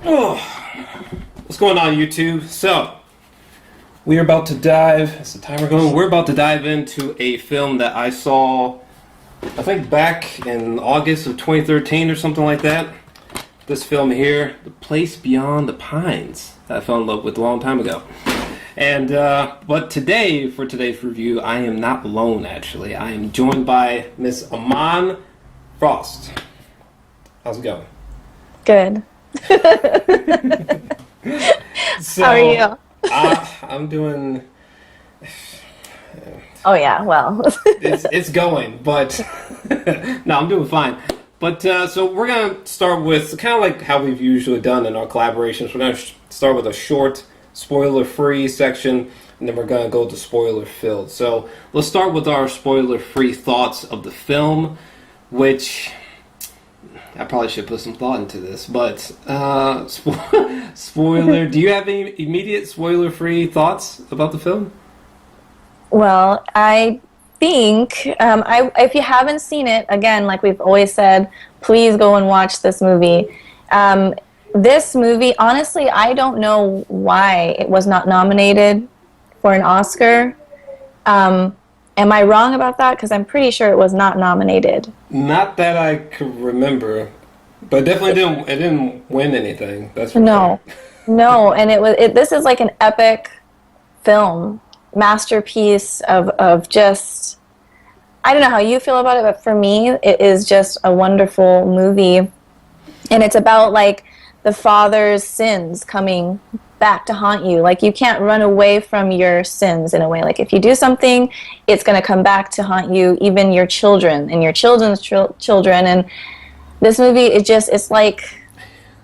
Oh, what's going on, YouTube? So, we are about to dive, as the timer going, we're about to dive into a film that I saw, I think back in August of 2013 or something like that. This film here, The Place Beyond the Pines, that I fell in love with a long time ago. And, but today, for today's review, I am not alone, actually. I am joined by Miss Aman Frost. How's it going? Good. So, How are you? I'm doing. Oh yeah, well. It's going, but no, I'm doing fine. But so we're gonna start with kind of like how we've usually done in our collaborations. We're gonna start with a short, spoiler-free section, and then we're gonna go to spoiler-filled. So let's start with our spoiler-free thoughts of the film, which. I probably should put some thought into this, but spoiler. Do you have any immediate spoiler-free thoughts about the film? Well, I think if you haven't seen it, again, like we've always said, please go and watch this movie. This movie, honestly, I don't know why it was not nominated for an Oscar. Am I wrong about that? Because I'm pretty sure it was not nominated. Not that I could remember, but it definitely didn't. It didn't win anything. That's for No, sure. no, and this is like an epic film, masterpiece of just. I don't know how you feel about it, but for me, it is just a wonderful movie, and it's about like the father's sins coming back to haunt you. Like, you can't run away from your sins in a way. Like, if you do something, it's going to come back to haunt you, even your children and your children's children. And this movie, it's like,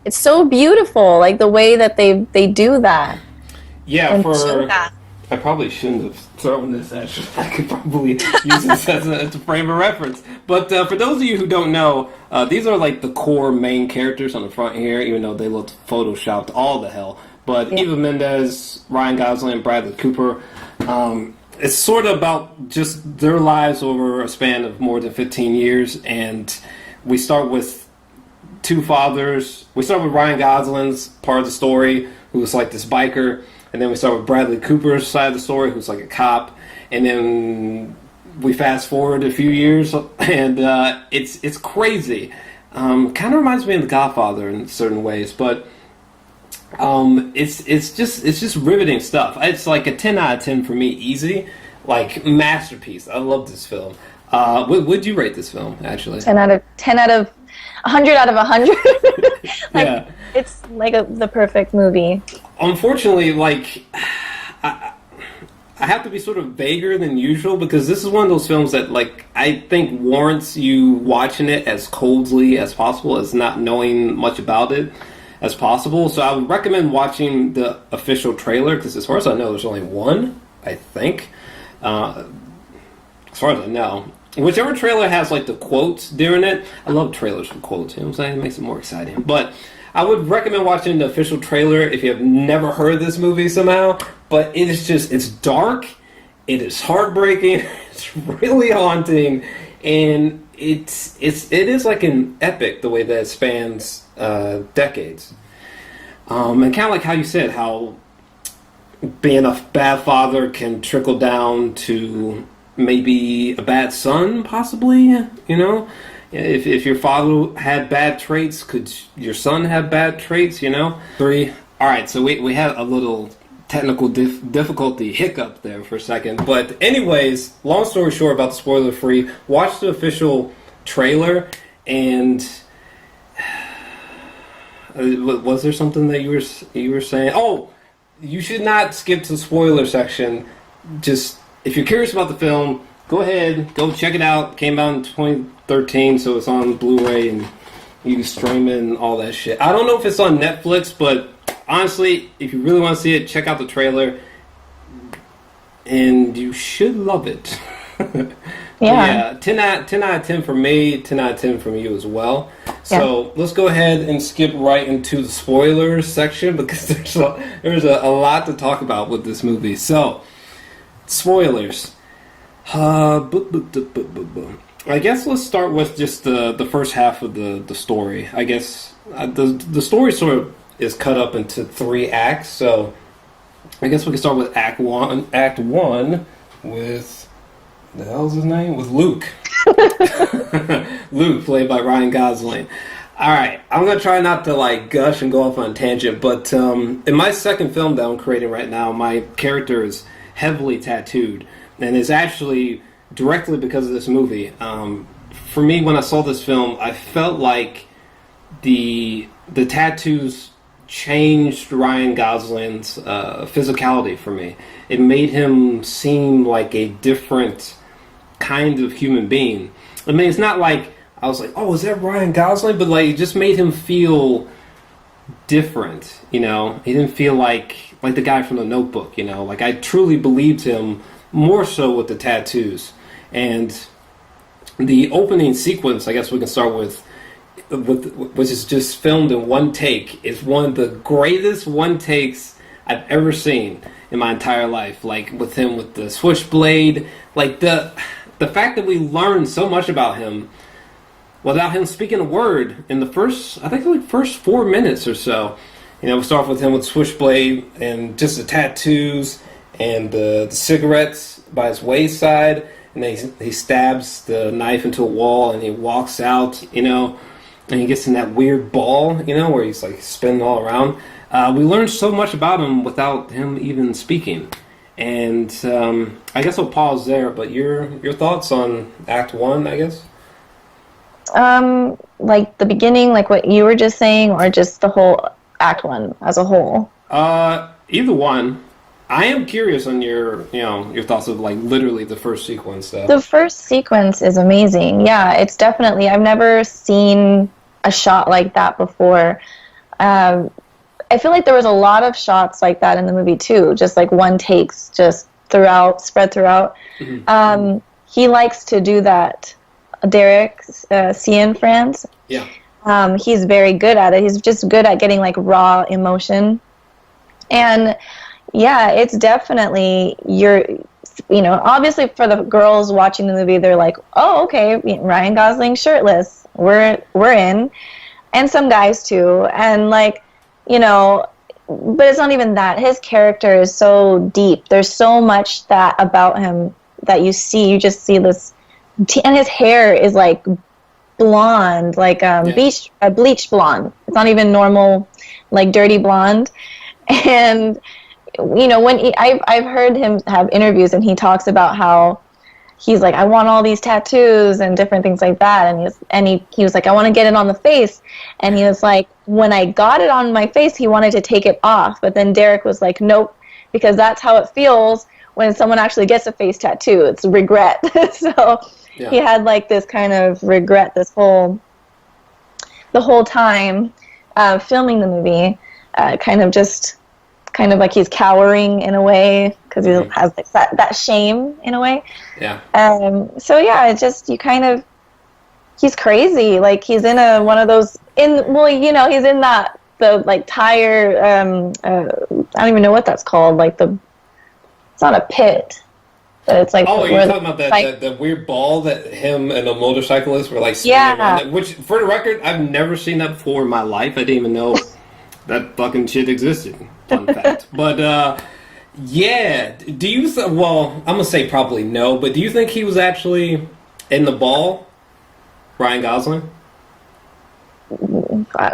it's so beautiful, like the way that they do that. Yeah, And for show that. I probably shouldn't have thrown this at you. I could probably use this as a frame of reference. But for those of you who don't know, these are like the core main characters on the front here, even though they looked photoshopped all the hell. But yeah. Eva Mendes, Ryan Gosling, and Bradley Cooper. It's sort of about just their lives over a span of more than 15 years. And we start with two fathers. We start with Ryan Gosling's part of the story, who's like this biker. And then we start with Bradley Cooper's side of the story, who's like a cop. And then we fast forward a few years, and it's crazy. Kind of reminds me of The Godfather in certain ways, but it's just riveting stuff. It's like a 10 out of 10 for me, easy, like masterpiece. I love this film. What would you rate this film, actually? 10 out of 100 out of 100. Like, yeah. It's like the perfect movie. Unfortunately, like, I have to be sort of vaguer than usual because this is one of those films that, like, I think warrants you watching it as coldly as possible, as not knowing much about it as possible. So I would recommend watching the official trailer because, as far as I know, there's only one, I think. As far as I know. Whichever trailer has, like, the quotes during it. I love trailers with quotes, you know what I'm saying? It makes it more exciting. But I would recommend watching the official trailer if you have never heard of this movie somehow. But it is just, it's dark, it is heartbreaking, it's really haunting, and it is like an epic the way that it spans decades. And kind of like how you said, how being a bad father can trickle down to maybe a bad son, possibly, you know? If your father had bad traits, could your son have bad traits, you know? 3. All right, so we had a little technical difficulty hiccup there for a second. But anyways, long story short about the spoiler-free, watch the official trailer, and was there something that you were saying? Oh, you should not skip to the spoiler section. Just, if you're curious about the film, go ahead, go check it out. Came out in 2013, so it's on Blu-ray and you can stream it and all that shit. I don't know if it's on Netflix, but honestly, if you really want to see it, check out the trailer, and you should love it. Yeah. 10 out of 10 for me, 10 out of 10 from you as well. So let's go ahead and skip right into the spoilers section because there's a lot to talk about with this movie. So, spoilers. I guess let's start with just the first half of the story. I guess the story sort of is cut up into 3 acts. So I guess we can start with Act One. Act One with the hell's his name? With Luke. Luke, played by Ryan Gosling. All right, I'm gonna try not to like gush and go off on a tangent, but in my second film that I'm creating right now, my character is heavily tattooed, and it's actually directly because of this movie. For me, when I saw this film, I felt like the tattoos changed Ryan Gosling's physicality for me. It made him seem like a different kind of human being. I mean, it's not like I was like, oh, is that Ryan Gosling? But like, it just made him feel different, you know? He didn't feel like the guy from The Notebook, you know? Like, I truly believed him more so with the tattoos. And the opening sequence, I guess we can start with which is just filmed in one take, is one of the greatest one takes I've ever seen in my entire life. Like, with him with the switchblade, like the fact that we learned so much about him without him speaking a word in the first 4 minutes or so. You know, we start off with him with switchblade and just the tattoos and the cigarettes by his wayside, and then he stabs the knife into a wall and he walks out, you know, and he gets in that weird ball, you know, where he's like spinning all around. We learned so much about him without him even speaking. And I guess I'll pause there, but your thoughts on Act One, I guess? Like the beginning, like what you were just saying, or just the whole Act One as a whole? Either one. I am curious on your thoughts of like literally the first sequence, though. The first sequence is amazing. Yeah, it's definitely. I've never seen a shot like that before. I feel like there was a lot of shots like that in the movie too, just like one takes, just spread throughout. Mm-hmm. He likes to do that. Derek Cianfrance. Yeah. He's very good at it. He's just good at getting like raw emotion. And yeah, it's definitely obviously for the girls watching the movie, they're like, oh, okay, Ryan Gosling shirtless. We're in. And some guys too. And like, but it's not even that. His character is so deep. There's so much that about him that you just see this. And his hair is like blonde, like bleached blonde. It's not even normal, like dirty blonde. And when I've heard him have interviews, and he talks about how he's like, I want all these tattoos and different things like that. And he was like, I want to get it on the face. And he was like, when I got it on my face, he wanted to take it off. But then Derek was like, nope, because that's how it feels when someone actually gets a face tattoo. It's regret. So he had like this kind of regret the whole time filming the movie, kind of like he's cowering in a way because he has like that shame in a way. Yeah. So yeah, it's just he's crazy. Like he's in one of those he's in the like tire. I don't even know what that's called. Like it's not a pit. But it's like, oh, you're talking about that weird ball that him and a motorcyclist were like spinning around. Which, for the record, I've never seen that before in my life. I didn't even know that fucking shit existed. Fun fact. But yeah, do you? Well, I'm gonna say probably no. But do you think he was actually in the ball, Ryan Gosling?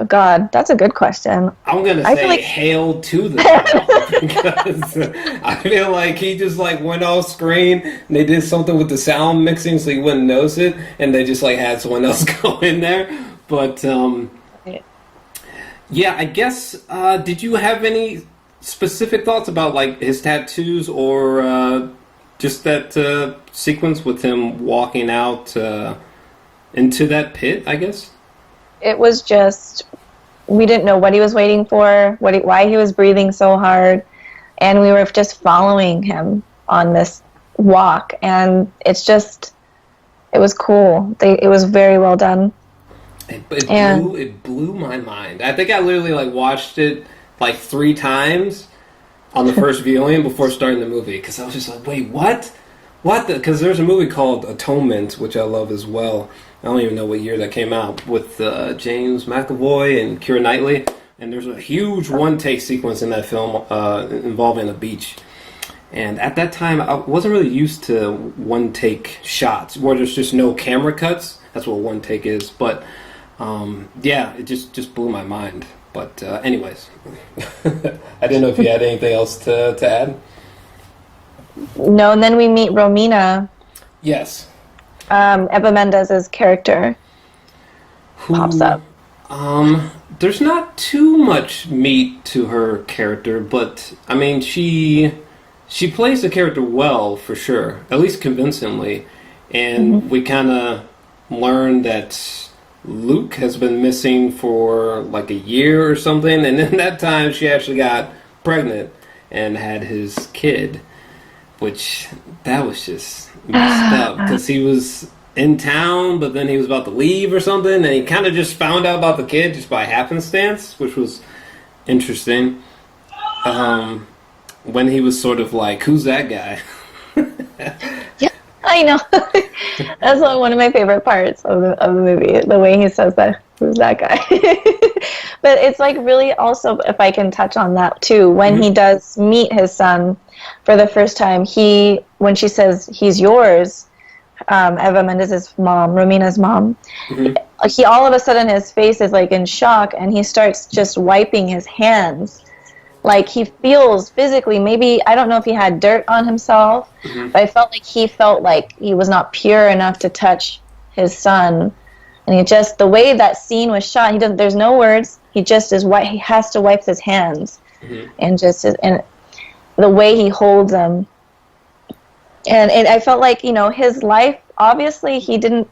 God, that's a good question. I'm gonna say hail to the ball because I feel like he just like went off screen and they did something with the sound mixing so he wouldn't notice it, and they just like had someone else go in there. But yeah, I guess. Did you have any specific thoughts about like his tattoos or just that sequence with him walking out into that pit? I guess. It was just, we didn't know what he was waiting for, why he was breathing so hard, and we were just following him on this walk, and it was cool. It was very well done. It blew my mind. I think I literally like watched it like 3 times on the first viewing before starting the movie, because I was just like, wait, what? Because there's a movie called Atonement, which I love as well. I don't even know what year that came out, with James McAvoy and Keira Knightley. and there's a huge one-take sequence in that film involving a beach. And at that time, I wasn't really used to one-take shots, where there's just no camera cuts. That's what one-take is. But, yeah, it just blew my mind. But anyways, I didn't know if you had anything else to add. No, and then we meet Romina. Yes. Eva Mendes' character pops up. There's not too much meat to her character, but I mean, she plays the character well for sure, at least convincingly, and we kind of learn that Luke has been missing for like a year or something, and in that time she actually got pregnant and had his kid, which that was just messed up because he was in town, but then he was about to leave or something, and he kind of just found out about the kid just by happenstance, which was interesting. When he was sort of like, "Who's that guy?" Yeah, I know. That's one of my favorite parts of the movie, the way he says that, "Who's that guy?" But it's like really also, if I can touch on that too, when he does meet his son for the first time, when she says he's yours, Eva Mendes' mom, Romina's mom, he all of a sudden his face is like in shock, and he starts just wiping his hands. Like he feels physically, maybe, I don't know if he had dirt on himself, but I felt like he was not pure enough to touch his son. And he just, the way that scene was shot, there's no words, he just is he has to wipe his hands. And and the way he holds them. And I felt like, his life, obviously he didn't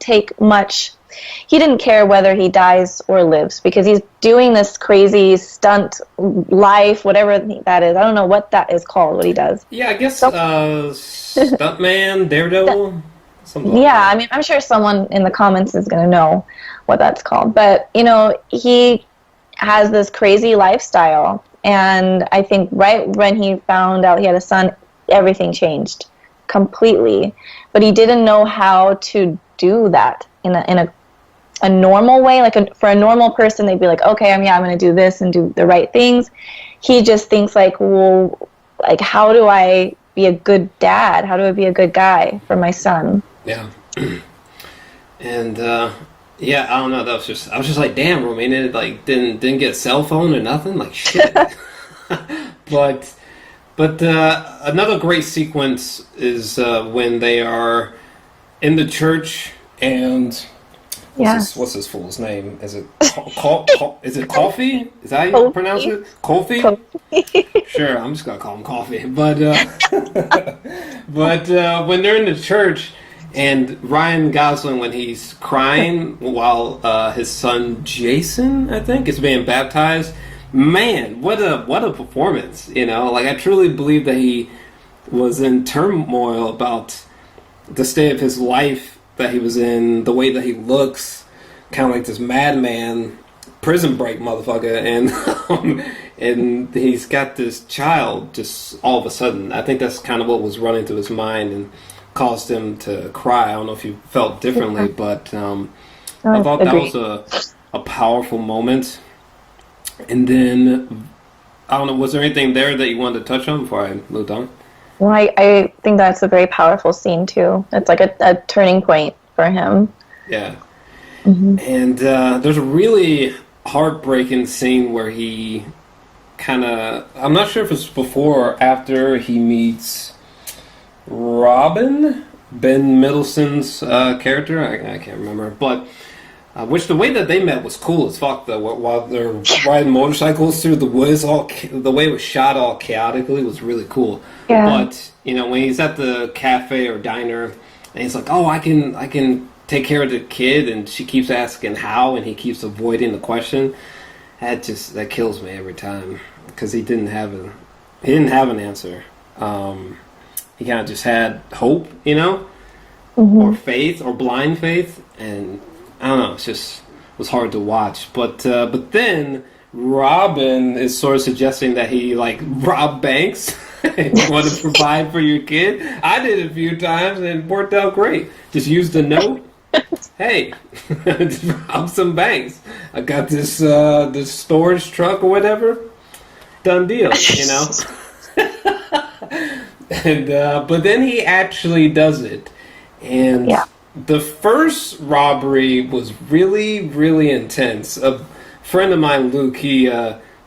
care whether he dies or lives, because he's doing this crazy stunt life, whatever that is. I don't know what that is called, what he does. Yeah, I guess stuntman, daredevil, something like yeah, that. I mean, I'm sure someone in the comments is going to know what that's called. But, he has this crazy lifestyle. And I think right when he found out he had a son, everything changed completely. But he didn't know how to do that in a normal way. Like for a normal person, they'd be like, okay, I'm going to do this and do the right things. He just thinks like, well, like, how do I be a good dad? How do I be a good guy for my son? Yeah. And yeah, I don't know. I was just like, damn, Romina, like didn't get a cell phone or nothing. Like shit. But another great sequence is when they are in the church and what's this fool's name? Is it is it Coffee? Is that how you pronounce it? Coffee? Sure, I'm just gonna call him Coffee. But when they're in the church and Ryan Gosling, when he's crying while his son Jason, I think, is being baptized. Man, what a performance, Like, I truly believe that he was in turmoil about the state of his life that he was in, the way that he looks, kind of like this madman, prison break motherfucker, and he's got this child just all of a sudden. I think that's kind of what was running through his mind and caused him to cry. I don't know if you felt differently, but I thought that was a powerful moment. And then, I don't know, was there anything there that you wanted to touch on before I moved on? Well, I think that's a very powerful scene, too. It's like a turning point for him. Yeah. And there's a really heartbreaking scene where he kind of, I'm not sure if it's before or after he meets Robin, Ben Middleton's character. I can't remember, but which the way that they met was cool as fuck. Though while they're riding motorcycles through the woods, the way it was shot all chaotically was really cool. Yeah. But when he's at the cafe or diner, and he's like, "Oh, I can take care of the kid," and she keeps asking how, and he keeps avoiding the question. That kills me every time because he didn't have an answer. He kind of just had hope, or faith, or blind faith, and I don't know. It was hard to watch. But then Robin is sort of suggesting that he like rob banks and want to provide for your kid. I did it a few times and it worked out great. Just use the note Hey, rob some banks. I got this storage truck or whatever. Done deal, you know. And but then he actually does it, and Yeah. the first robbery was really really intense. A friend of mine, Luke, he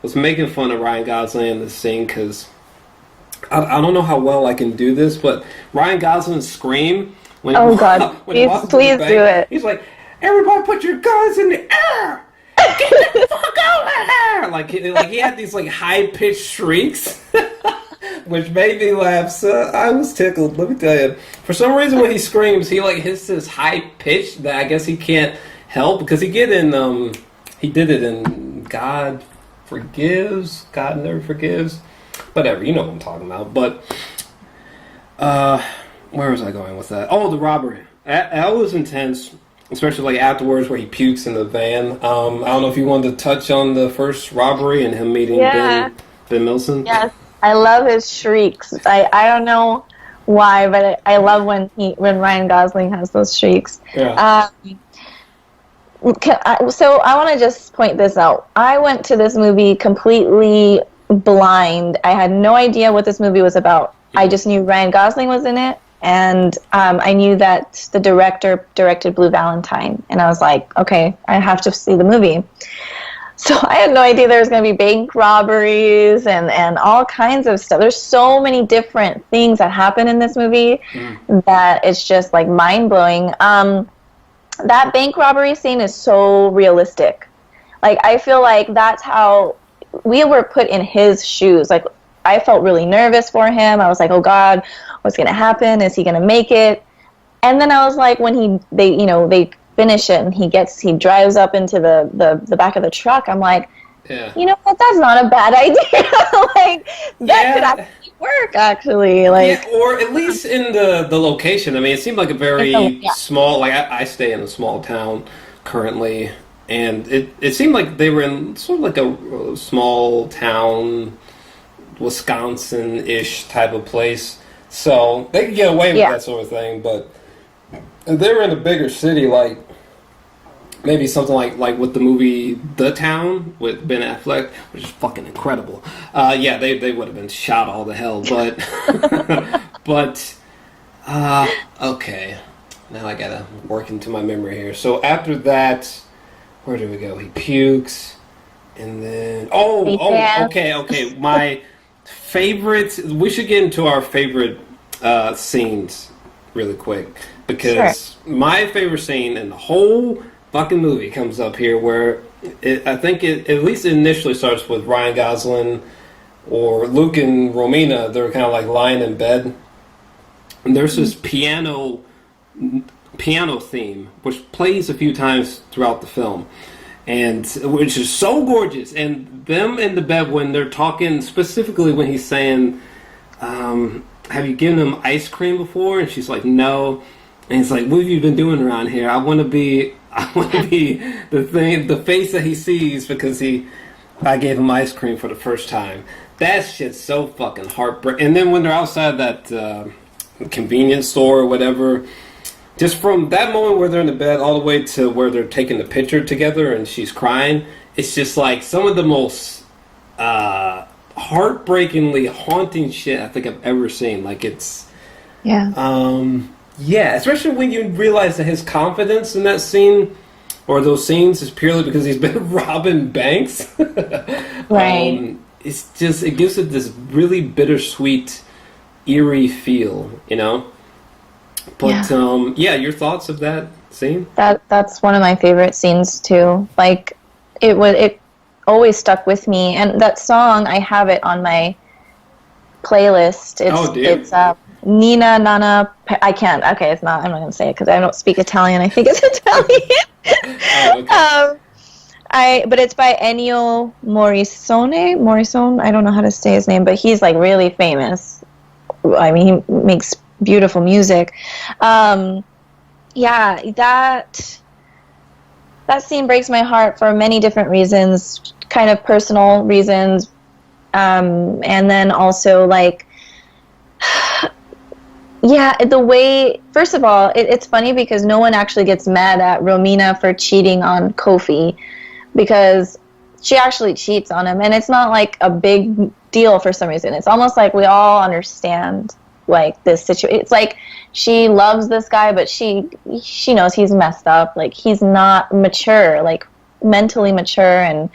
was making fun of Ryan Gosling in this scene because I don't know how well I can do this, but Ryan Gosling's scream when Oh God, when he please, walks into please the do bank, it. he's like, "Everybody, put your guns in the air! Get the fuck over there!" Like he had these like high pitched shrieks, which made me laugh. So I was tickled. Let me tell you. For some reason, when he screams, he like hits this high pitch that I guess he can't help because he did it in God Forgives, God Never Forgives. Whatever, you know what I'm talking about. But where was I going with that? Oh, the robbery. That was intense, especially like afterwards where he pukes in the van. I don't know if you wanted to touch on the first robbery and him meeting Yeah. Ben Milson. Yes, I love his shrieks. I don't know why, but I love when Ryan Gosling has those shrieks. Yeah. So I want to just point this out. I went to this movie completely blind. I had no idea what this movie was about. I just knew Ryan Gosling was in it, and I knew that the director directed Blue Valentine, and I was like, okay, I have to see the movie. So I had no idea there was going to be bank robberies and all kinds of stuff. There's so many different things that happen in this movie that it's just like mind-blowing. That bank robbery scene is so realistic. Like, I feel like that's how we were put in his shoes. Like, I felt really nervous for him. I was like, oh God, what's going to happen? Is he going to make it? And then I was like, when they finish it and he drives up into the back of the truck, I'm like, Yeah. you know what, that's not a bad idea. Like, that could actually work, actually. Like, Yeah, or at least in the location. I mean, it seemed like a very small. Like I stay in a small town currently, and it seemed like they were in sort of like a small town, Wisconsin-ish type of place. So they could get away with that sort of thing. But if they were in a bigger city, like maybe something like with the movie The Town with Ben Affleck, which is fucking incredible. Yeah, they would have been shot all to hell. But okay, now I gotta work into my memory here. So after that, where do we go? He pukes, and then okay. My favorite. We should get into our favorite scenes really quick because my favorite scene in the whole fucking movie comes up here where I think it at least initially starts with Ryan Gosling or Luke and Romina. They're kind of like lying in bed, and there's this piano theme which plays a few times throughout the film, and which is so gorgeous. And them in the bed when they're talking, specifically when he's saying, "Have you given him ice cream before?" And she's like, "No." And he's like, "What have you been doing around here? I want to be the face that he sees because I gave him ice cream for the first time." That shit's so fucking heartbreaking. And then when they're outside that convenience store or whatever, just from that moment where they're in the bed all the way to where they're taking the picture together and she's crying, it's just like some of the most heartbreakingly haunting shit I think I've ever seen. Like it's yeah, especially when you realize that his confidence in that scene or those scenes is purely because he's been robbing banks. right. It's just, it gives it this really bittersweet, eerie feel, you know? But, yeah, your thoughts of that scene? That's one of my favorite scenes, too. Like, it always stuck with me. And that song, I have it on my playlist. It's Nina Nana. I can't. Okay, it's not. I'm not going to say it because I don't speak Italian. I think it's Italian. Oh, okay. But it's by Ennio Morricone. I don't know how to say his name, but he's like really famous. I mean, he makes beautiful music. Yeah, that scene breaks my heart for many different reasons, kind of personal reasons, and then also like Yeah, the way, first of all, it's funny because no one actually gets mad at Romina for cheating on Kofi because she actually cheats on him, and it's not like a big deal for some reason. It's almost like we all understand like this situation. It's like she loves this guy, but she knows he's messed up. Like he's not mature, like mentally mature, and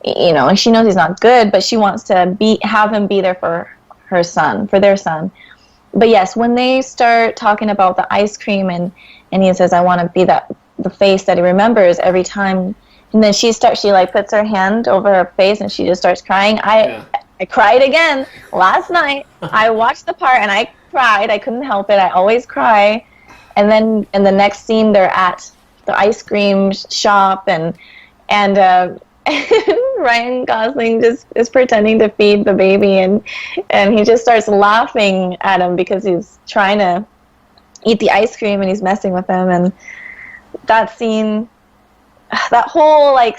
and she knows he's not good, but she wants to have him be there for her son, for their son. But yes, when they start talking about the ice cream and he says, I want to be the face that he remembers every time. And then she like puts her hand over her face and she just starts crying. I cried again last night. I watched the part and I cried. I couldn't help it. I always cry. And then in the next scene, they're at the ice cream shop and Ryan Gosling just is pretending to feed the baby and he just starts laughing at him because he's trying to eat the ice cream and he's messing with him. And that scene, that whole like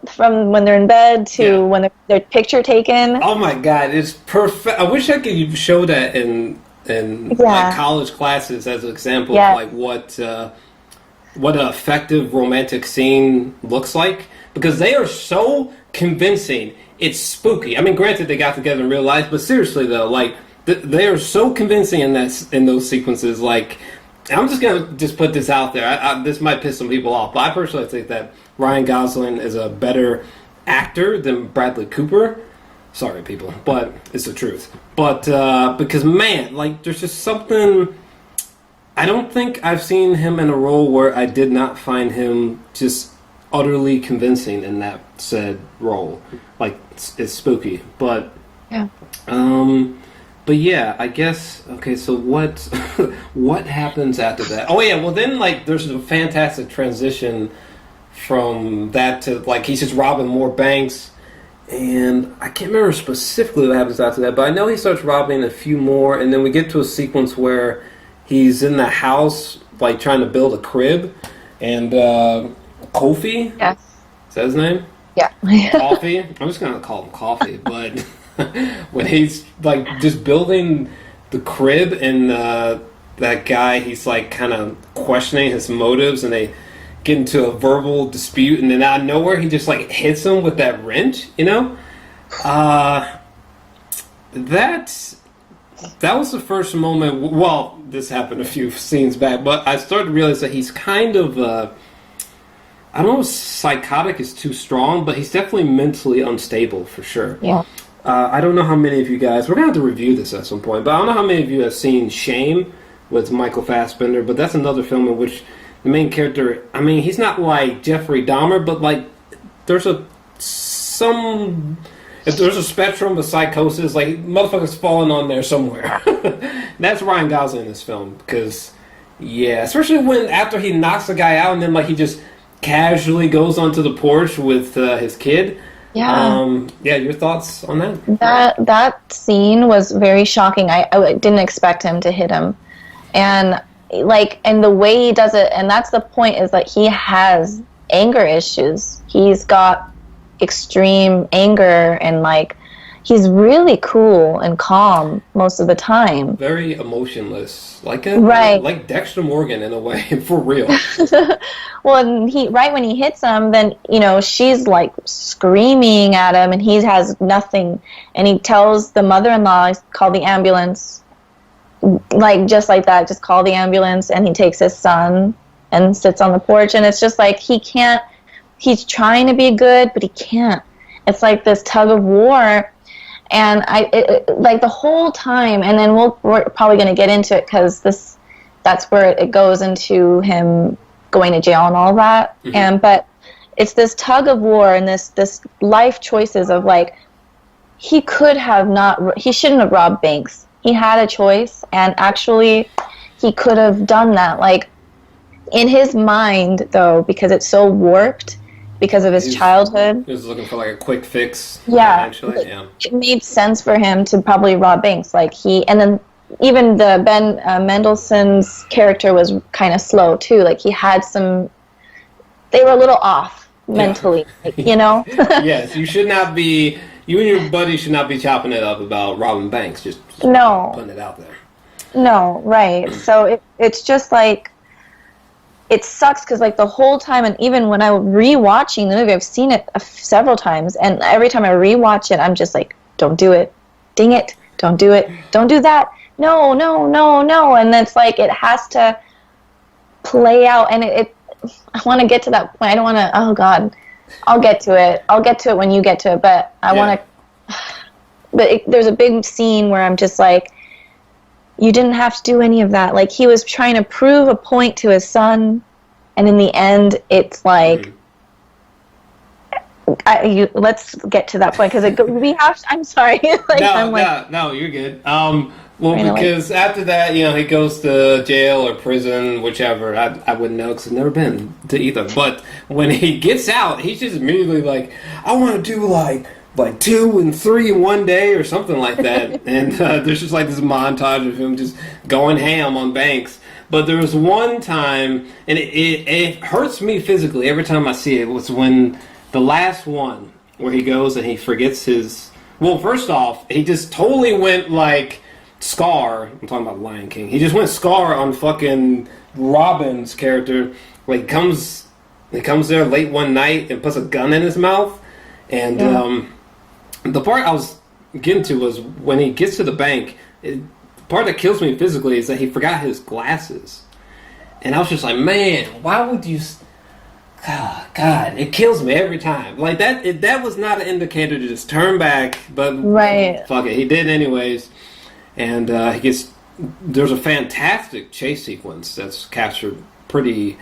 from when they're in bed to when their picture taken. Oh my god, it's perfect. I wish I could show that in like college classes as an example of like what an effective romantic scene looks like. Because they are so convincing, it's spooky. I mean, granted, they got together in real life, but seriously though, like they are so convincing in those sequences. Like, I'm just gonna put this out there. This might piss some people off, but I personally think that Ryan Gosling is a better actor than Bradley Cooper. Sorry, people, but it's the truth. But because man, like, there's just something. I don't think I've seen him in a role where I did not find him just utterly convincing in that said role. Like it's spooky, but yeah, I guess okay. So what what happens after that? Oh yeah, well then like there's a fantastic transition from that to like he's just robbing more banks, and I can't remember specifically what happens after that, but I know he starts robbing a few more, and then we get to a sequence where he's in the house like trying to build a crib, and Kofi? Yes. Is that his name? Yeah. Coffee? I'm just going to call him Coffee. But when he's, like, just building the crib and that guy, he's, like, kind of questioning his motives and they get into a verbal dispute and then out of nowhere he just, like, hits him with that wrench, you know? That was the first moment, well, this happened a few scenes back, but I started to realize that he's kind of... I don't know if psychotic is too strong, but he's definitely mentally unstable for sure. Yeah. I don't know how many of you guys... We're going to have to review this at some point, but I don't know how many of you have seen Shame with Michael Fassbender, but that's another film in which the main character... I mean, he's not like Jeffrey Dahmer, but like there's if there's a spectrum of psychosis, like motherfuckers falling on there somewhere. That's Ryan Gosling in this film, because, yeah, especially when after he knocks the guy out and then like he just... casually goes onto the porch with his kid. Yeah. Your thoughts on that? That scene was very shocking. I didn't expect him to hit him. And the way he does it, and that's the point, is that he has anger issues. He's got extreme anger and like he's really cool and calm most of the time. Very emotionless, like Dexter Morgan in a way, for real. Well, and right when he hits him, then she's like screaming at him, and he has nothing. And he tells the mother-in-law, "Call the ambulance," like just like that. Just call the ambulance, and he takes his son and sits on the porch, and it's just like he can't. He's trying to be good, but he can't. It's like this tug of war. And like the whole time, and then we're probably going to get into it because that's where it goes into him going to jail and all that. Mm-hmm. But it's this tug of war and this life choices of like he shouldn't have robbed banks. He had a choice, and actually he could have done that. Like in his mind, though, because it's so warped. Because of his childhood. He was looking for like a quick fix. Yeah. It made sense for him to probably rob banks. And then even the Ben Mendelsohn's character was kind of slow too. Like he had they were a little off mentally, Yes, you and your buddy should not be chopping it up about robbing banks. Just no. putting it out there. No, right. So it's just like, it sucks because like the whole time, and even when I'm rewatching the movie, I've seen it several times, and every time I rewatch it, I'm just like, don't do it, dang it, don't do it, don't do that, no, no, no, no, and it's like it has to play out, and I want to get to that point. I don't want to. Oh God, I'll get to it. I'll get to it when you get to it, but I want to. But there's a big scene where I'm just like, you didn't have to do any of that. Like, he was trying to prove a point to his son, and in the end, it's like, let's get to that point, because we have. I'm sorry. Like, no, you're good. Well, because after that, you know, he goes to jail or prison, whichever. I wouldn't know because I've never been to either. But when he gets out, he's just immediately like, I want to do like 2 and 3 in one day or something like that. And there's just like this montage of him just going ham on banks. But there was one time, and it hurts me physically every time I see it, was when the last one, where he goes and he forgets his... Well, first off, he just totally went like Scar. I'm talking about Lion King. He just went Scar on fucking Robin's character. Like, he comes there late one night and puts a gun in his mouth. And the part I was getting to was when he gets to the bank, the part that kills me physically is that he forgot his glasses. And I was just like, man, why would you... Oh, God, it kills me every time. Like, that was not an indicator to just turn back, but fuck it, he did anyways. And there's a fantastic chase sequence that's captured pretty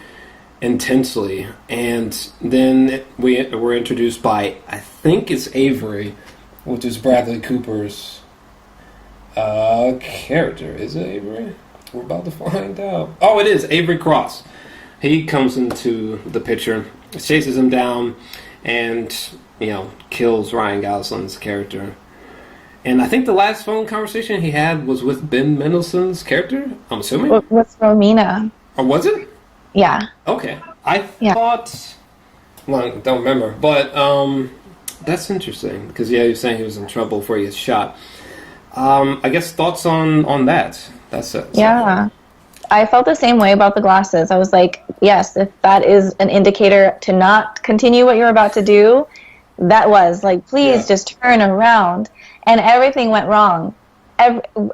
intensely. And then we're introduced by, I think it's Avery, which is Bradley Cooper's character. Is it Avery? We're about to find out. Oh, it is Avery Cross. He comes into the picture, chases him down, and, you know, kills Ryan Gosling's character. And I think the last phone conversation he had was with Ben Mendelsohn's character, I'm assuming? With Romina. Or was it? Yeah. Okay. I thought... Well, I don't remember. But that's interesting, because, yeah, he was saying he was in trouble before he gets shot. I guess thoughts on that? That's it. Yeah. I felt the same way about the glasses. I was like, yes, if that is an indicator to not continue what you're about to do, that was like, please just turn around. And everything went wrong.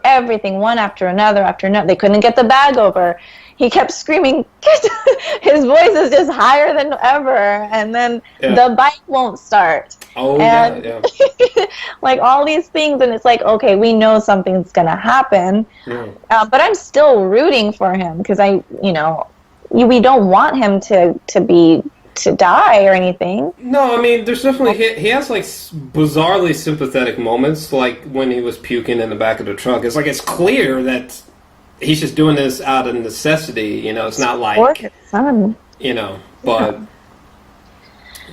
Everything, one after another. They couldn't get the bag over. He kept screaming. His voice is just higher than ever. And then the bike won't start. Oh, and, yeah. like, all these things, and it's like, okay, we know something's going to happen. Yeah. But I'm still rooting for him because we don't want him to die or anything. No, I mean, there's definitely... He has, like, bizarrely sympathetic moments, like when he was puking in the back of the truck. It's like, it's clear that he's just doing this out of necessity, you know? It's not like... For his son. You know, but... Yeah.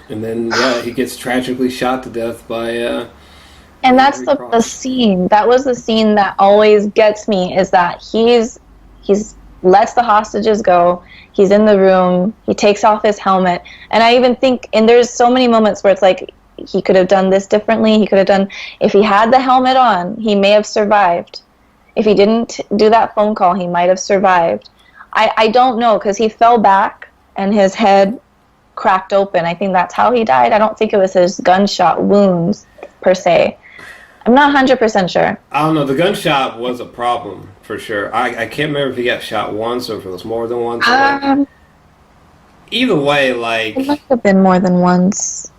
And then, he gets tragically shot to death by... and that's the scene. That was the scene that always gets me, is that he's lets the hostages go. He's in the room. He takes off his helmet. And I even think, and there's so many moments where it's like, he could have done this differently. He could have done, if he had the helmet on, he may have survived. If he didn't do that phone call, he might have survived. I don't know, because he fell back and his head cracked open. I think that's how he died. I don't think it was his gunshot wounds, per se. I'm not 100% sure. I don't know. The gunshot was a problem, for sure. I can't remember if he got shot once or if it was more than once. Either way, like... It might have been more than once.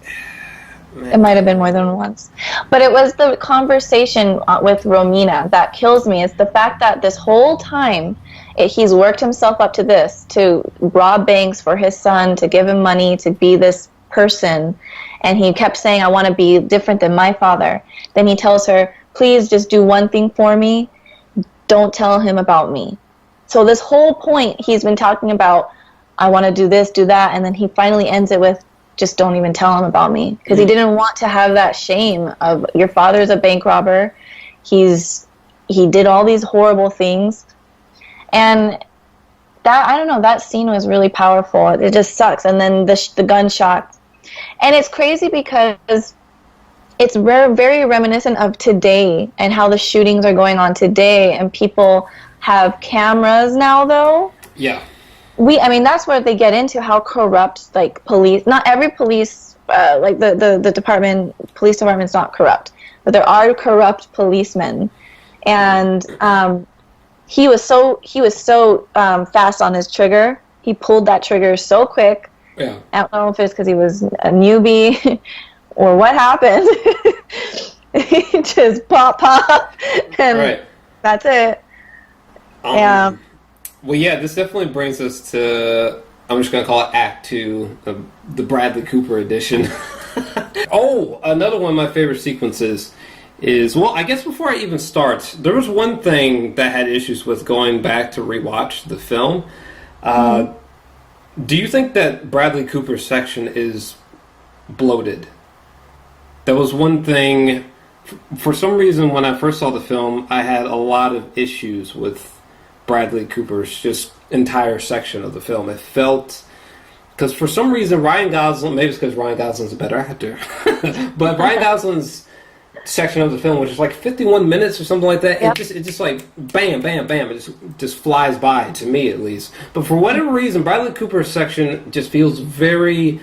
Man. It might have been more than once. But it was the conversation with Romina that kills me. It's the fact that this whole time, he's worked himself up to this, to rob banks for his son, to give him money, to be this person. And he kept saying, I want to be different than my father. Then he tells her, please just do one thing for me. Don't tell him about me. So this whole point, he's been talking about, I want to do this, do that. And then he finally ends it with, just don't even tell him about me. Because he didn't want to have that shame of, your father's a bank robber. He did all these horrible things. And that, I don't know, that scene was really powerful. It just sucks. And then the gunshot. And it's crazy because it's very reminiscent of today and how the shootings are going on today, and people have cameras now, though. Yeah. I mean, that's where they get into how corrupt, like, police, not every police, like the police department's not corrupt, but there are corrupt policemen. And he was so fast on his trigger. He pulled that trigger so quick. Yeah. I don't know if it's because he was a newbie or what happened. He just pop, and right. That's it. Yeah. Well, yeah, this definitely brings us to, I'm just going to call it Act 2, the Bradley Cooper edition. Oh, another one of my favorite sequences is, well, I guess before I even start, there was one thing that I had issues with going back to rewatch the film. Do you think that Bradley Cooper's section is bloated? That was one thing. For some reason, when I first saw the film, I had a lot of issues with Bradley Cooper's just entire section of the film. It felt, because for some reason Ryan Gosling, maybe it's because Ryan Gosling's a better actor, but Ryan Gosling's section of the film, which is like 51 minutes or something like that, yep. it just like bam, bam, bam, it just flies by, to me at least. But for whatever reason, Bradley Cooper's section just feels very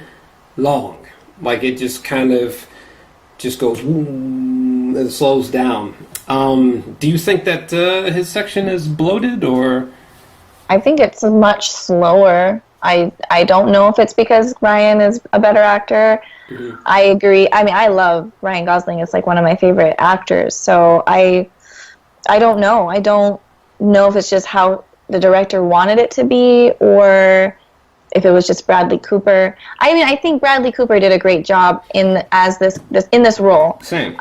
long. Like it just kind of just goes, and it slows down. Do you think that his section is bloated, or? I think it's much slower. I don't know if it's because Ryan is a better actor. Mm-hmm. I agree. I mean, I love Ryan Gosling. It's like one of my favorite actors. So I don't know. I don't know if it's just how the director wanted it to be, or if it was just Bradley Cooper. I mean, I think Bradley Cooper did a great job in this role. Same.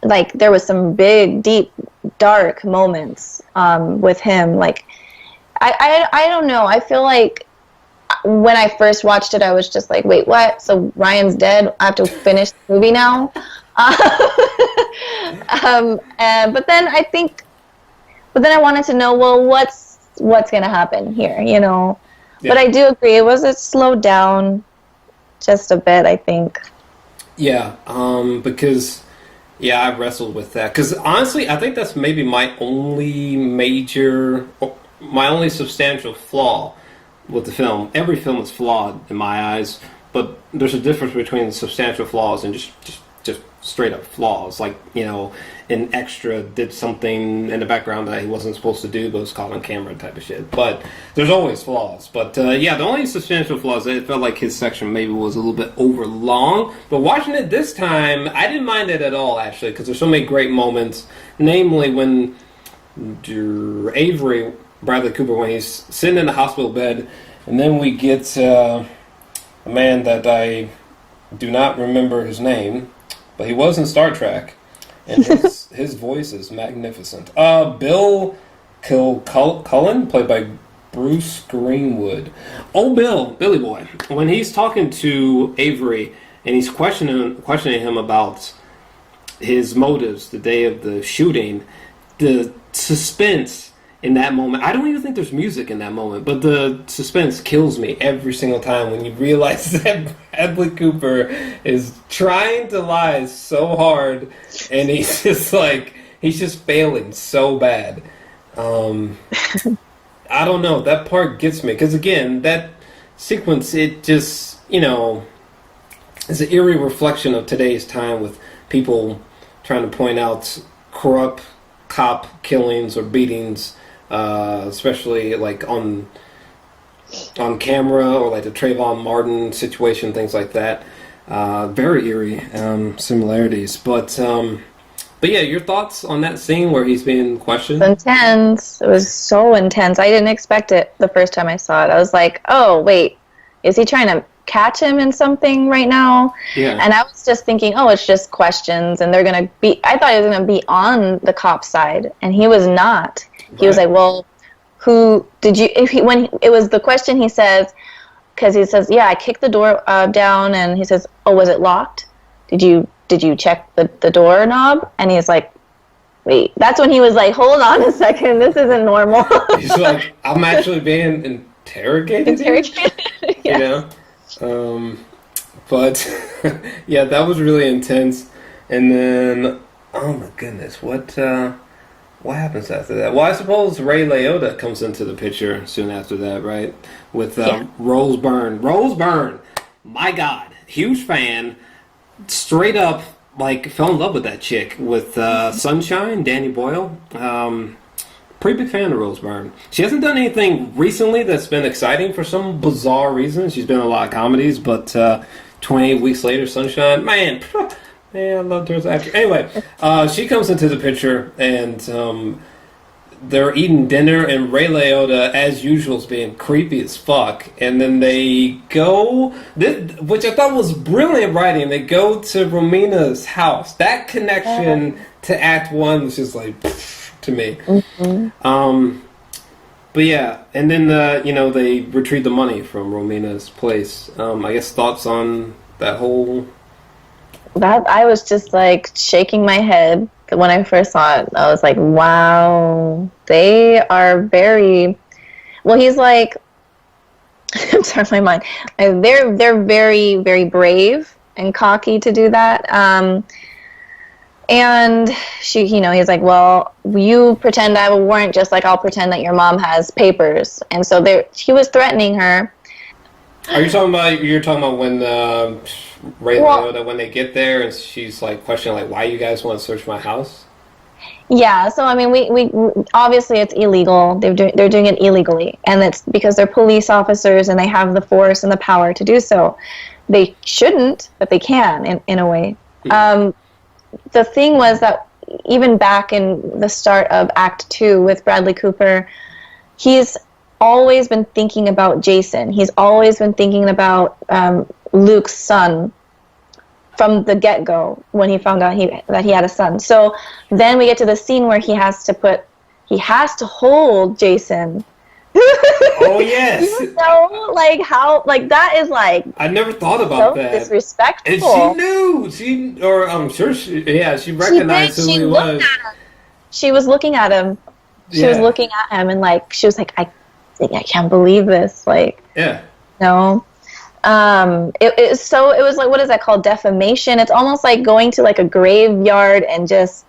Like there was some big, deep, dark moments with him. Like I don't know. I feel like when I first watched it, I was just like, wait, what? So Ryan's dead? I have to finish the movie now? But then I wanted to know, well, what's going to happen here, you know? Yeah. But I do agree. It slowed down just a bit, I think. Yeah, because, yeah, I wrestled with that. Because honestly, I think that's maybe my only substantial flaw with the film. Every film is flawed in my eyes, but there's a difference between substantial flaws and just straight up flaws. Like, you know, an extra did something in the background that he wasn't supposed to do, but was caught on camera type of shit. But there's always flaws. But yeah, the only substantial flaws, it felt like his section maybe was a little bit over long. But watching it this time, I didn't mind it at all, actually, because there's so many great moments. Namely, when Avery, Bradley Cooper, when he's sitting in the hospital bed, and then we get a man that I do not remember his name, but he was in Star Trek, and his voice is magnificent. Bill Cullen, played by Bruce Greenwood. Oh, Billy Boy, when he's talking to Avery and he's questioning him about his motives the day of the shooting, the suspense in that moment. I don't even think there's music in that moment, but the suspense kills me every single time when you realize that Bradley Cooper is trying to lie so hard, and he's just failing so bad. I don't know. That part gets me, because again, that sequence, it just, you know, is an eerie reflection of today's time with people trying to point out corrupt cop killings or beatings. Especially like on camera, or like the Trayvon Martin situation, things like that. Very eerie similarities. But yeah, your thoughts on that scene where he's being questioned? It's intense. It was so intense. I didn't expect it the first time I saw it. I was like, oh, wait, is he trying to catch him in something right now? Yeah. And I was just thinking, oh, it's just questions, and they're going to be, I thought he was going to be on the cop's side, and he was not. He was like, well, who did you, when it was the question, he says, because he says, yeah, I kicked the door down, and he says, oh, was it locked? Did you check the doorknob? And he's like, wait, that's when he was like, hold on a second, this isn't normal. He's like, I'm actually being interrogated? Yes. You know? But, yeah, that was really intense. And then, oh my goodness, what what happens after that? Well, I suppose Ray Liotta comes into the picture soon after that, right? With Rose Byrne. Rose Byrne, my God, huge fan. Straight up, like, fell in love with that chick with Sunshine, Danny Boyle. Pretty big fan of Rose Byrne. She hasn't done anything recently that's been exciting for some bizarre reason. She's been in a lot of comedies, but 28 Weeks Later, Sunshine, man, I loved her as an actor. Anyway, she comes into the picture, and they're eating dinner, and Ray Liotta, as usual, is being creepy as fuck. And then they go, which I thought was brilliant writing, they go to Romina's house. That connection to Act 1 was just like, to me. Mm-hmm. But yeah, and then they retrieve the money from Romina's place. I guess thoughts on that whole... That I was just like shaking my head when I first saw it. I was like, wow, they are very... Well, he's like... I'm sorry, my mind. They're very, very brave and cocky to do that. And he's like, well, you pretend I have a warrant just like I'll pretend that your mom has papers. And so he was threatening her. You're talking about when Ray Liotta, when they get there and she's like questioning like, why you guys want to search my house? Yeah, so I mean, we obviously it's illegal. They're doing it illegally, and it's because they're police officers and they have the force and the power to do so. They shouldn't, but they can in a way. Mm-hmm. The thing was that even back in the start of Act 2 with Bradley Cooper, he's always been thinking about Jason. He's always been thinking about Luke's son from the get-go when he found out that he had a son. So then we get to the scene where he has to hold Jason. Oh yes. That is like I never thought about that. Disrespectful. And she knew. I'm sure she recognized who he was. She was looking at him. She was looking at him and like she was like, I can't believe this. Like no. It was like, what is that called? Defamation. It's almost like going to like a graveyard and just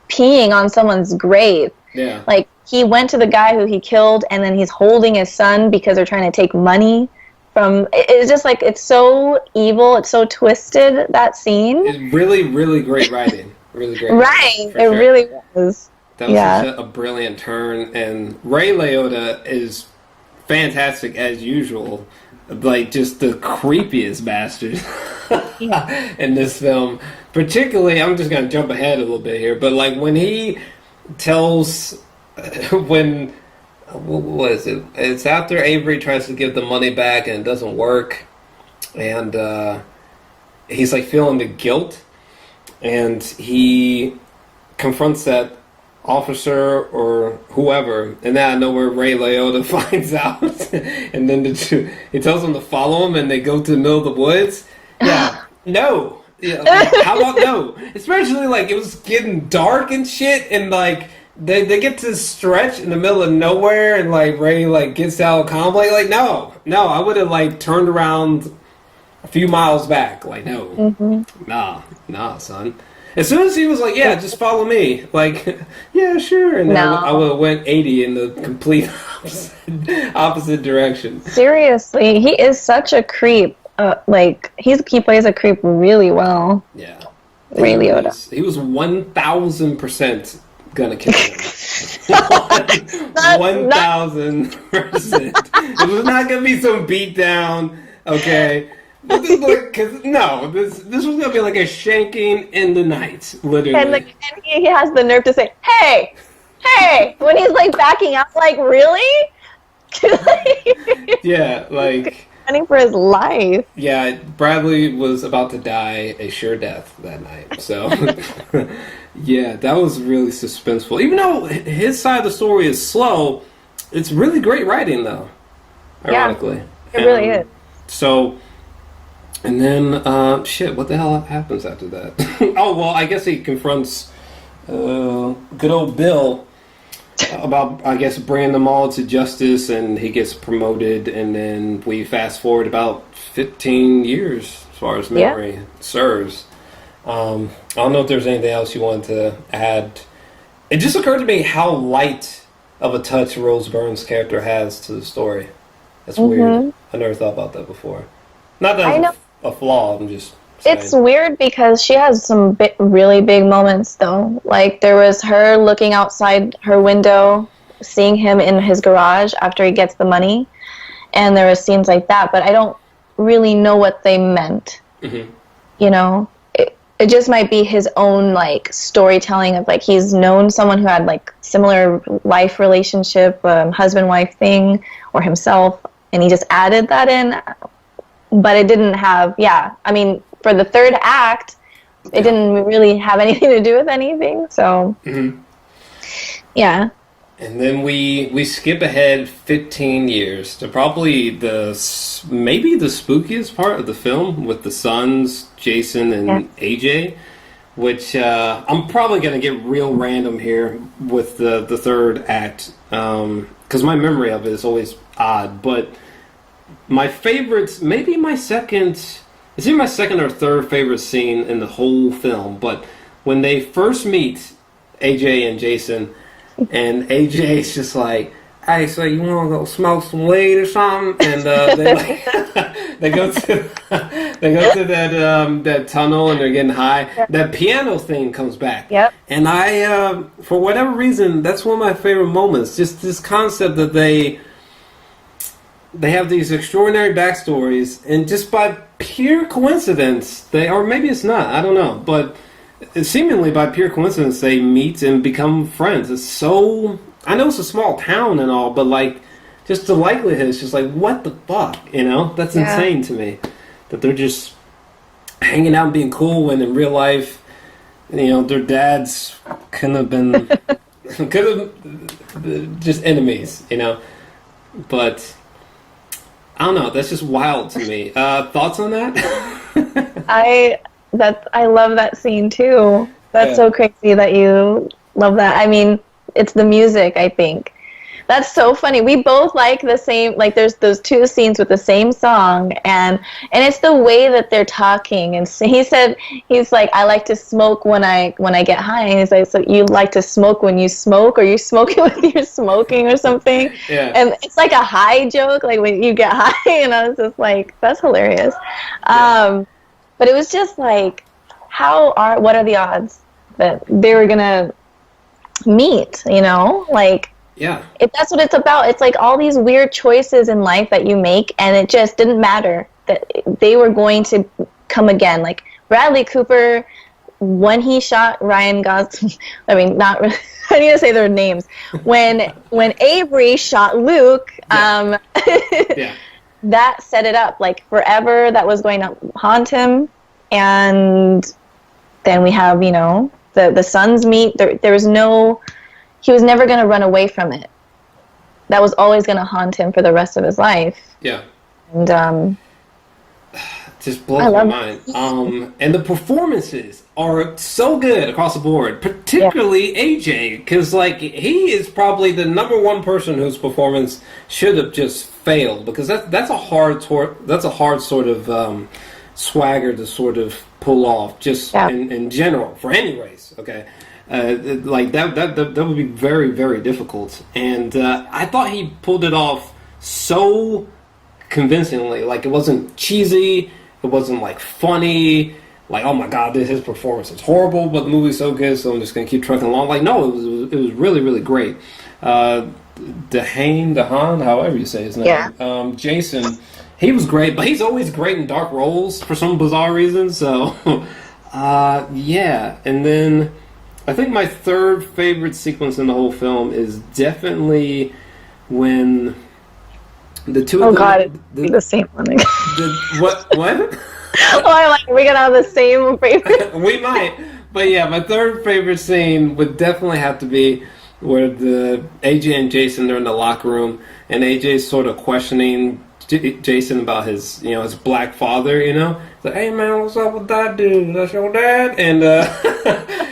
peeing on someone's grave. Yeah. Like he went to the guy who he killed and then he's holding his son because they're trying to take money from... It's just like, it's so evil. It's so twisted, that scene. It's really, really great writing. Really great writing. It really was. That was such a brilliant turn. And Ray Liotta is fantastic as usual. Like, just the creepiest bastard in this film. Particularly, I'm just going to jump ahead a little bit here, but like when he tells... what is it? It's after Avery tries to give the money back and it doesn't work. And he's like feeling the guilt. And he confronts that officer or whoever, and then out of nowhere Ray Liotta finds out, and then he tells them to follow him, and they go to the middle of the woods. Yeah, no. Yeah, like, how about no? Especially like it was getting dark and shit, and like they get to stretch in the middle of nowhere, and like Ray like gets out calmly. Like no, I would have like turned around a few miles back. Like no, nah, son. As soon as he was like, yeah, just follow me. Like, yeah, sure. And then I would have went 80 in the complete opposite direction. Seriously, he is such a creep. He plays a creep really well. Yeah. Ray Liotta. He was 1,000% gonna kill him. 1,000%. It was not gonna be some beatdown, okay? This was gonna be like a shanking in the night, literally. And he has the nerve to say, "Hey," when he's like backing up, like really? Yeah, like running for his life. Yeah, Bradley was about to die a sure death that night. So, yeah, that was really suspenseful. Even though his side of the story is slow, it's really great writing, though. Ironically, it really is. So. And then, what the hell happens after that? Oh, well, I guess he confronts good old Bill about, I guess, bringing them all to justice, and he gets promoted, and then we fast forward about 15 years, as far as memory serves. I don't know if there's anything else you want to add it just occurred to me how light of a touch Rose Byrne's character has to the story. That's weird. I never thought about that before. Not that I know. it's a flaw. I'm just saying. It's weird because she has some really big moments, though. Like, there was her looking outside her window, seeing him in his garage after he gets the money, and there was scenes like that, but I don't really know what they meant. You know? It just might be his own, like, storytelling of, like, he's known someone who had, like, similar life relationship, husband-wife thing, or himself, and he just added that in. But it didn't have, I mean, for the third act, it didn't really have anything to do with anything, so, yeah. And then we skip ahead 15 years to probably maybe the spookiest part of the film with the sons, Jason and AJ, which I'm probably going to get real random here with the third act, because my memory of it is always odd, but my favorites, maybe my second, it's either my second or third favorite scene in the whole film, but when they first meet AJ and Jason, and AJ's just like, "Hey, so you want to go smoke some weed or something?" And they go to that tunnel and they're getting high. That piano thing comes back. Yep. And I, for whatever reason, that's one of my favorite moments. Just this concept that they have these extraordinary backstories, and just by pure coincidence, or maybe it's not, I don't know, but seemingly by pure coincidence, they meet and become friends. It's so... I know it's a small town and all, but, like, just the likelihood is just like, what the fuck, you know? That's insane to me. That they're just hanging out and being cool when in real life, you know, their dads couldn't have been... could have just enemies, you know? But... I don't know. That's just wild to me. Thoughts on that? I love that scene too. That's so crazy that you love that. I mean, it's the music, I think. That's so funny. We both like the same, like there's those two scenes with the same song, and it's the way that they're talking. And so he's like, "I like to smoke when I get high." And he's like, "So you like to smoke when you smoke, or you smoke it with your smoking or something?" Yeah. And it's like a high joke, like when you get high, and I was just like, that's hilarious. But it was just like, what are the odds that they were gonna meet, you know? Like, that's what it's about. It's like all these weird choices in life that you make, and it just didn't matter that they were going to come again. Like Bradley Cooper, when he shot Ryan Gosling, I mean, not really, I need to say their names. When Avery shot Luke, that set it up. Like forever, that was going to haunt him. And then we have, you know, the sons meet. There was no... He was never going to run away from it. That was always going to haunt him for the rest of his life. Yeah. And just blows my mind. And the performances are so good across the board, particularly AJ, because like he is probably the number one person whose performance should have just failed, because that's a hard sort of swagger to sort of pull off, just in general for any race. Okay. Like that would be very, very difficult, and I thought he pulled it off so convincingly. Like it wasn't cheesy, it wasn't like funny. Like, oh my god, his performance is horrible, but the movie's so good, so I'm just gonna keep trucking along. Like, no, it was really, really great. Dehan, however you say his name. Jason, he was great, but he's always great in dark roles for some bizarre reason. So, and then. I think my third favorite sequence in the whole film is definitely when the two of them... Oh god, the same one again. What? Oh, I'm like, we're gonna have the same favorite. We might. But yeah, my third favorite scene would definitely have to be where the AJ and Jason, they're in the locker room, and AJ's sort of questioning Jason about his black father, you know? It's like, hey man, what's up with that dude? That's your dad? And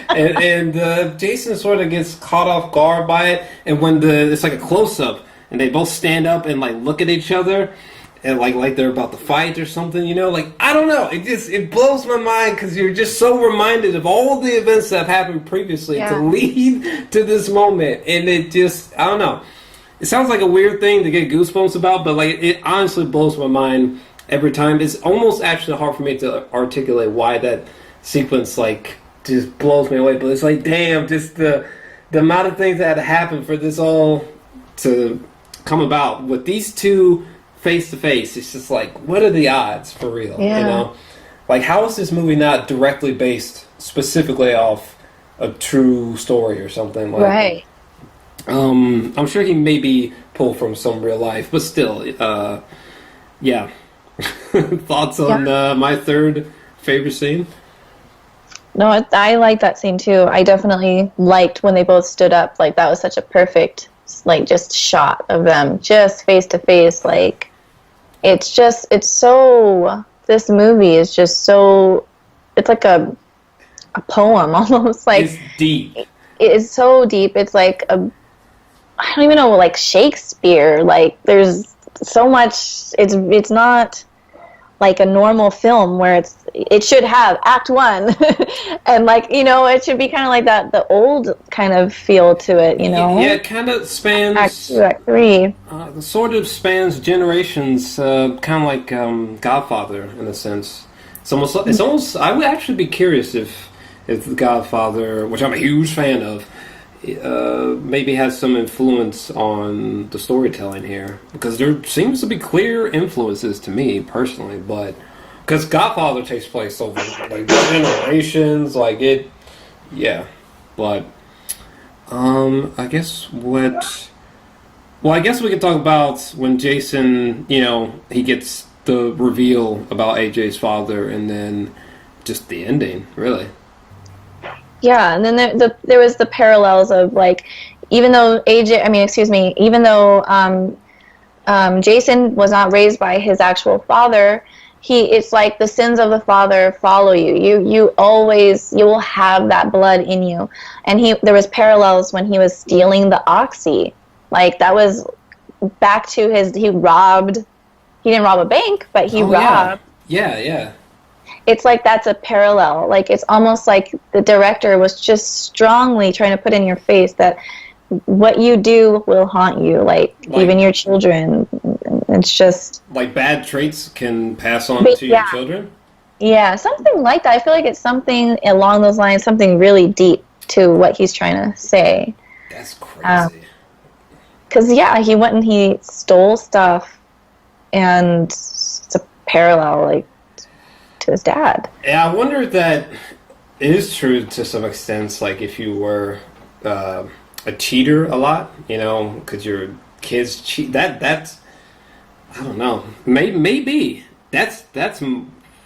and Jason sort of gets caught off guard by it, and when it's like a close-up, and they both stand up and like look at each other, and like they're about to fight or something, you know? Like, I don't know. It blows my mind because you're just so reminded of all the events that have happened previously to Yeah. lead to this moment. And it just, I don't know. It sounds like a weird thing to get goosebumps about, but like it honestly blows my mind every time. It's almost actually hard for me to articulate why that sequence like just blows me away. But it's like, damn, just the amount of things that had to happen for this all to come about with these two face to face. It's just like, what are the odds for real? Yeah. You know, like how is this movie not directly based specifically off a true story or something like? Right. I'm sure he maybe pulled from some real life, but still, yeah. Thoughts on my third favorite scene? No, I like that scene too. I definitely liked when they both stood up. Like that was such a perfect, like, just shot of them just face to face. Like it's so. This movie is just so. It's like a poem almost. Like It's deep. it is so deep. It's like I don't even know, like Shakespeare. Like there's so much. It's not like a normal film where it should have act one and like, you know, it should be kind of like that, the old kind of feel to it, you know. Yeah, it kind of spans Act 2, Act 3. sort of spans generations, kind of like Godfather in a sense. It's almost. I would actually be curious if The Godfather, which I'm a huge fan of, maybe has some influence on the storytelling here, because there seems to be clear influences to me personally, but because Godfather takes place over like generations, like it, yeah, but I guess what. Well, I guess we could talk about when Jason, you know, he gets the reveal about AJ's father, and then just the ending, really. Yeah, and then there was the parallels of like, even though Jason was not raised by his actual father, it's like the sins of the father follow you. You will have that blood in you. And there was parallels when he was stealing the oxy. Like that was back to he didn't rob a bank, but he robbed. Yeah. It's like that's a parallel. Like it's almost like the director was just strongly trying to put in your face that what you do will haunt you, like even your children. It's just like bad traits can pass on to your children. Yeah, something like that. I feel like it's something along those lines, something really deep to what he's trying to say. That's crazy. Because he went and he stole stuff, and it's a parallel, like, to his dad. Yeah, I wonder if that is true to some extent. Like, if you were a cheater a lot, you know, because your kids cheat. That's I don't know. Maybe that's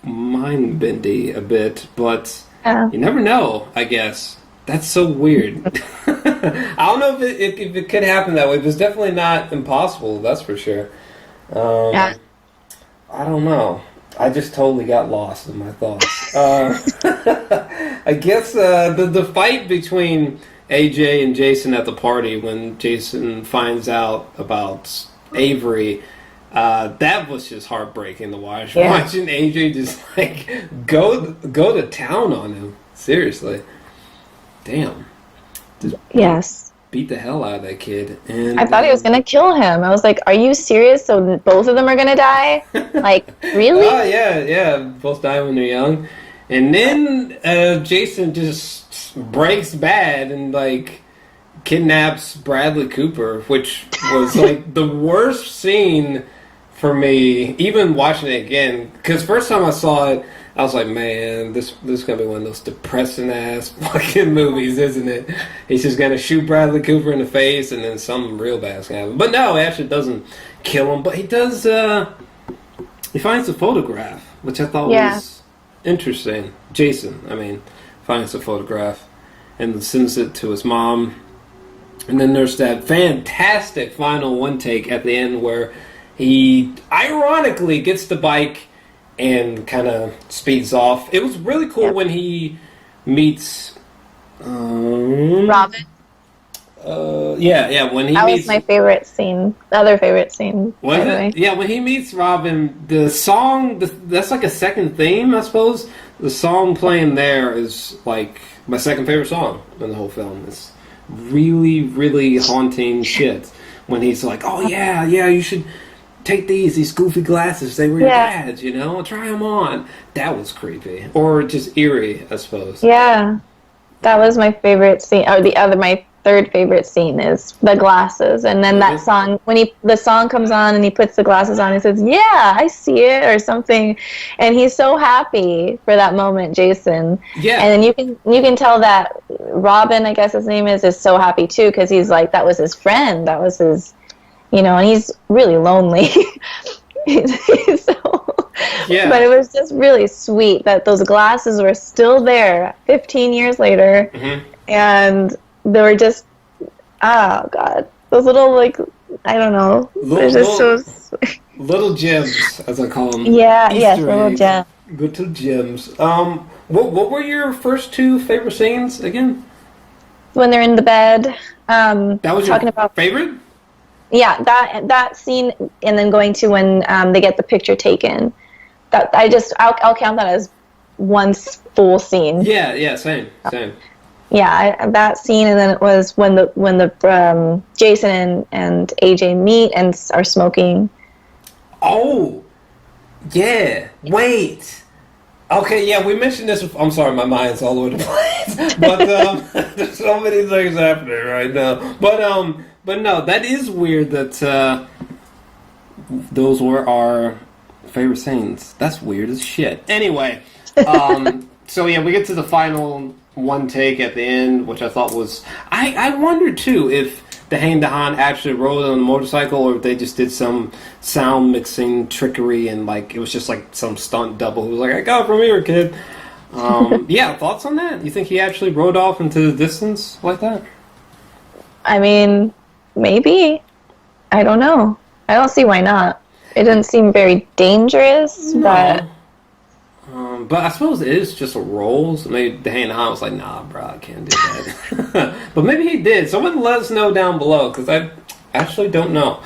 mind bendy a bit, but you never know. I guess that's so weird. I don't know if it could happen that way, but it's definitely not impossible. That's for sure. I don't know. I just totally got lost in my thoughts. I guess the fight between AJ and Jason at the party when Jason finds out about Avery, that was just heartbreaking to watch. Yeah. Watching AJ just like go to town on him. Seriously. Damn. Just beat the hell out of that kid. And I thought he was going to kill him. I was like, are you serious? So both of them are going to die? Like, really? Oh, yeah. Both die when they're young. And then Jason just breaks bad and, like, kidnaps Bradley Cooper, which was, like, the worst scene for me, even watching it again. Because first time I saw it, I was like, man, this is going to be one of those depressing-ass fucking movies, isn't it? He's just going to shoot Bradley Cooper in the face, and then something real bad's going to happen. But no, he actually doesn't kill him. But he does, he finds a photograph, which I thought was interesting. Jason, finds a photograph and sends it to his mom. And then there's that fantastic final one take at the end where he ironically gets the bike and kind of speeds off. It was really cool when he meets Robin. Yeah, when he That was meets. my favorite scene. The other favorite scene, Was by the it? way. Yeah, when he meets Robin, the song, that's like a second theme, I suppose. The song playing there is like my second favorite song in the whole film. It's really, really haunting shit. When he's like, oh, yeah, you should take these goofy glasses. They were your Yeah, dad's, try them on. That was creepy. Or just eerie, I suppose. yeah. That was my favorite scene. Or my third favorite scene is the glasses. And then Was that it? song, when the song comes on and he puts the glasses on, he says, "Yeah, I see it," or something. And he's so happy for that moment, Jason. Yeah. And then you can tell that Robin, I guess his name is so happy too, because he's like, that was his friend. That was his, and he's really lonely. So, Yeah. but it was just really sweet that those glasses were still there 15 years later, and they were just, oh god, those little, like, I don't know, they're just so Little gems, as I call them. yeah, yes, Easter little eggs. gem. Little gems. What were your first two favorite scenes again? When they're in the bed, That was talking your about, favorite? yeah, that scene, and then going to when they get the picture taken. That I'll count that as one full scene. Yeah, same. Yeah, that scene, and then it was when the Jason and AJ meet and are smoking. Oh, yeah. Wait. Okay, yeah, we mentioned this. I'm sorry, my mind's all over the place. But there's so many things happening right now. But no, that is weird that those were our favorite scenes. That's weird as shit. Anyway, so yeah, we get to the final one take at the end, which I thought was. I wondered too if the Hain Dahan actually rode on a motorcycle or if they just did some sound mixing trickery and like it was just like some stunt double who was like, I got it from here, kid. Yeah, thoughts on that? You think he actually rode off into the distance like that? I mean, maybe. I don't know. I don't see why not. It didn't seem very dangerous, but But I suppose it is just a role. So maybe the Hain Dahan was like, nah, bro, I can't do that. But maybe he did. Someone let us know down below because I actually don't know.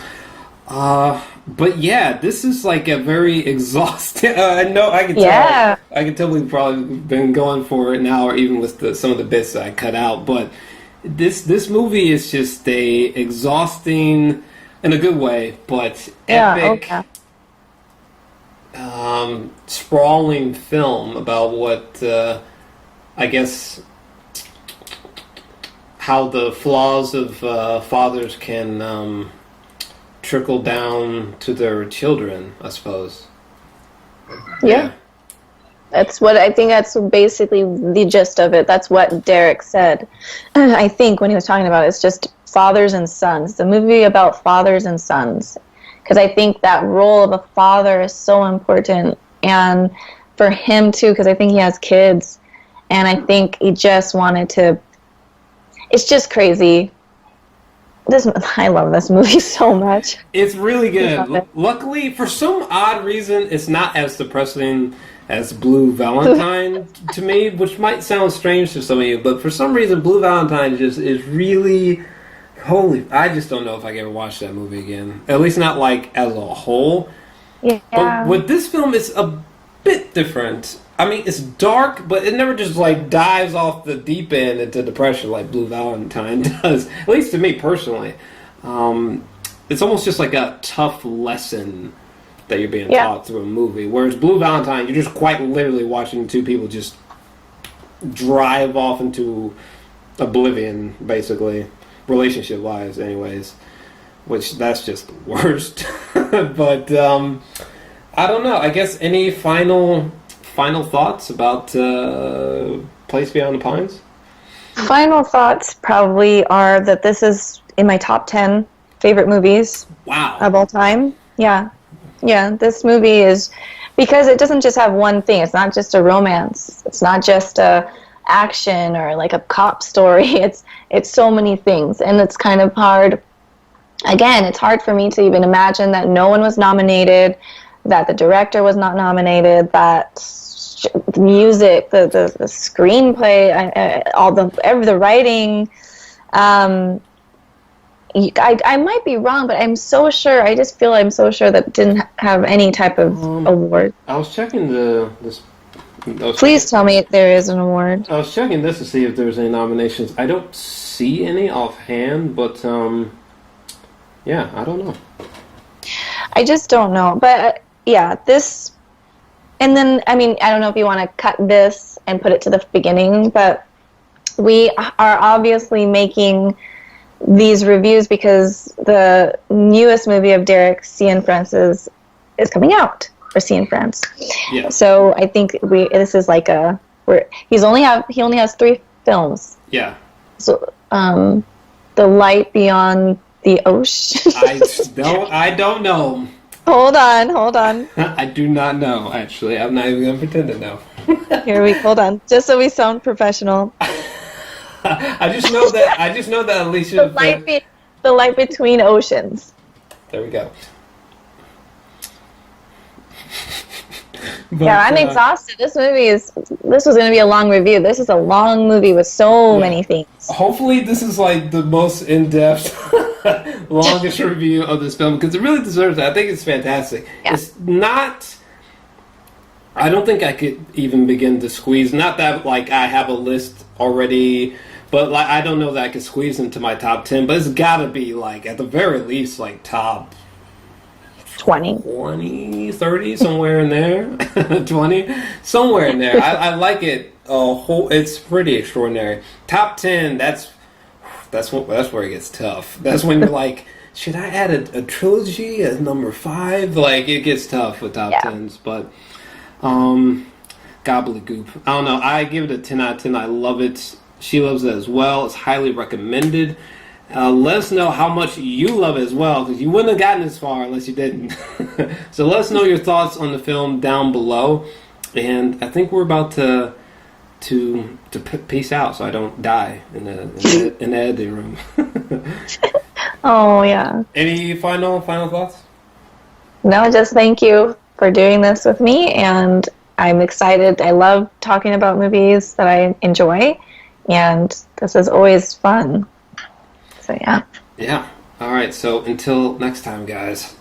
But yeah, this is like a very exhausting. I know I can tell. yeah, I can tell we've probably been going for an hour, even with some of the bits that I cut out. But this movie is just a exhausting, in a good way, but epic, sprawling film about what I guess how the flaws of fathers can trickle down to their children, I suppose. yeah. That's what I think. That's basically the gist of it. That's what Derek said. I think when he was talking about it, it's just fathers and sons. The movie about fathers and sons, because I think that role of a father is so important, and for him too, because I think he has kids, and I think he just wanted to. It's just crazy. I love this movie so much. It's really good. Love it. Luckily, for some odd reason, it's not as depressing as Blue Valentine to me, which might sound strange to some of you, but for some reason, Blue Valentine just is really holy. I just don't know if I can ever watch that movie again. At least not like as a whole. Yeah. But with this film, it's a bit different. I mean, it's dark, but it never just like dives off the deep end into depression like Blue Valentine does. At least to me personally, it's almost just like a tough lesson that you're being taught through a movie. Whereas Blue Valentine, you're just quite literally watching two people just drive off into oblivion, basically, relationship-wise, anyways. Which that's just the worst. But I don't know. I guess any final thoughts about Place Beyond the Pines? Final thoughts probably are that this is in my top 10 favorite movies of all time. Yeah, this movie is, because it doesn't just have one thing. It's not just a romance. It's not just a action or like a cop story. It's so many things, and it's kind of hard. Again, it's hard for me to even imagine that no one was nominated, that the director was not nominated, that the music, the screenplay, all the writing, I might be wrong, but I'm so sure. I just feel I'm so sure that didn't have any type of award. I was checking Please tell me there is an award. I was checking this to see if there's any nominations. I don't see any offhand, but yeah, I don't know. I just don't know. But yeah, this, and then, I mean, I don't know if you want to cut this and put it to the beginning, but we are obviously making these reviews because the newest movie of Derek Cianfrance is coming out, or Cianfrance. Yeah. So I think this is like he only has 3 films. Yeah. So The Light Beyond the Ocean. I don't know. Hold on. I do not know, actually. I'm not even going to pretend to know. Hold on. Just so we sound professional. I just know that Alicia... The Light Between Oceans. There we go. But, I'm exhausted. This was going to be a long review. This is a long movie with so many things. Hopefully this is like the most in-depth, longest review of this film, because it really deserves it. I think it's fantastic. Yeah. It's not... I don't think I could even begin to squeeze... Not that like I have a list already, but like I don't know that I could squeeze into my top 10, but it's got to be like at the very least like top 20, 30, somewhere in there. 20, somewhere in there. I like it. It's pretty extraordinary. Top 10. That's where it gets tough. That's when you're like, should I add a trilogy as number 5? Like it gets tough with top 10s. But gobbledygook. I don't know. I give it a 10 out of 10. I love it. She loves it as well. It's highly recommended. Let us know how much you love it as well, because you wouldn't have gotten this far unless you didn't. So let us know your thoughts on the film down below. And I think we're about to peace out so I don't die in the editing room. Oh, yeah. Any final thoughts? No, just thank you for doing this with me, and I'm excited. I love talking about movies that I enjoy, and this is always fun. So, yeah. Yeah. All right. So until next time, guys.